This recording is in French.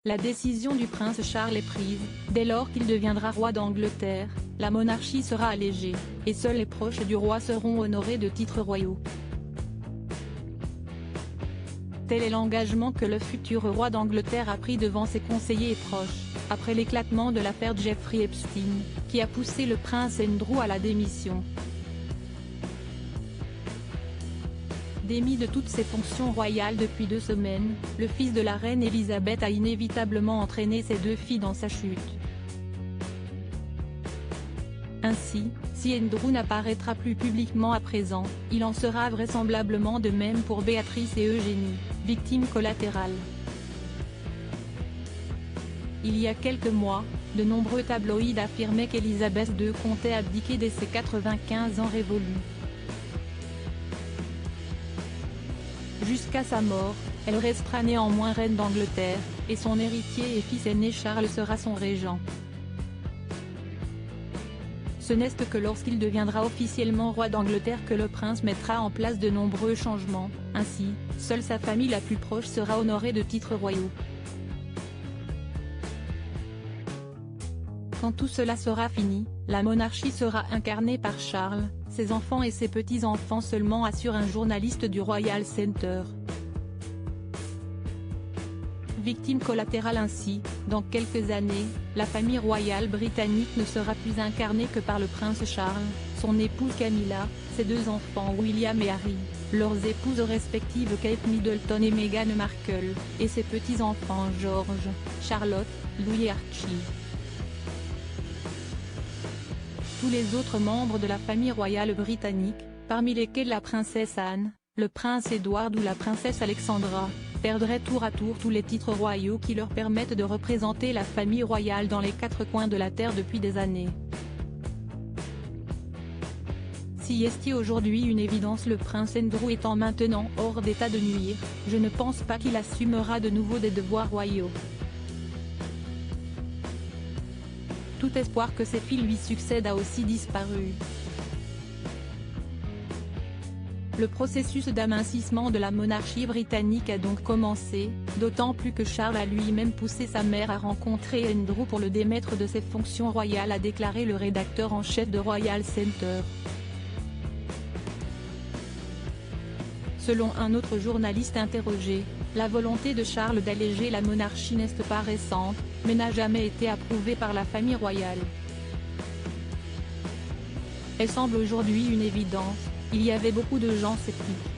La décision du prince Charles est prise, dès lors qu'il deviendra roi d'Angleterre, la monarchie sera allégée, et seuls les proches du roi seront honorés de titres royaux. Tel est l'engagement que le futur roi d'Angleterre a pris devant ses conseillers et proches, après l'éclatement de l'affaire Jeffrey Epstein, qui a poussé le prince Andrew à la démission. Démis de toutes ses fonctions royales depuis 2 semaines, le fils de la reine Elisabeth a inévitablement entraîné ses 2 filles dans sa chute. Ainsi, si Andrew n'apparaîtra plus publiquement à présent, il en sera vraisemblablement de même pour Béatrice et Eugénie, victimes collatérales. Il y a quelques mois, de nombreux tabloïds affirmaient qu'Elisabeth II comptait abdiquer dès ses 95 ans révolus. Jusqu'à sa mort, elle restera néanmoins reine d'Angleterre, et son héritier et fils aîné Charles sera son régent. Ce n'est que lorsqu'il deviendra officiellement roi d'Angleterre que le prince mettra en place de nombreux changements, ainsi, seule sa famille la plus proche sera honorée de titres royaux. Quand tout cela sera fini, la monarchie sera incarnée par Charles, ses enfants et ses petits-enfants seulement, assure un journaliste du Royal Center. Victime collatérale ainsi, dans quelques années, la famille royale britannique ne sera plus incarnée que par le prince Charles, son épouse Camilla, ses 2 enfants William et Harry, leurs épouses respectives Kate Middleton et Meghan Markle, et ses petits-enfants George, Charlotte, Louis et Archie. Tous les autres membres de la famille royale britannique, parmi lesquels la princesse Anne, le prince Edward ou la princesse Alexandra, perdraient tour à tour tous les titres royaux qui leur permettent de représenter la famille royale dans les 4 coins de la terre depuis des années. Si est aujourd'hui une évidence, le prince Andrew étant maintenant hors d'état de nuire, je ne pense pas qu'il assumera de nouveau des devoirs royaux. Tout espoir que ses filles lui succèdent a aussi disparu. Le processus d'amincissement de la monarchie britannique a donc commencé, d'autant plus que Charles a lui-même poussé sa mère à rencontrer Andrew pour le démettre de ses fonctions royales, a déclaré le rédacteur en chef de Royal Center. Selon un autre journaliste interrogé, la volonté de Charles d'alléger la monarchie n'est pas récente, mais n'a jamais été approuvée par la famille royale. Elle semble aujourd'hui une évidence, il y avait beaucoup de gens sceptiques.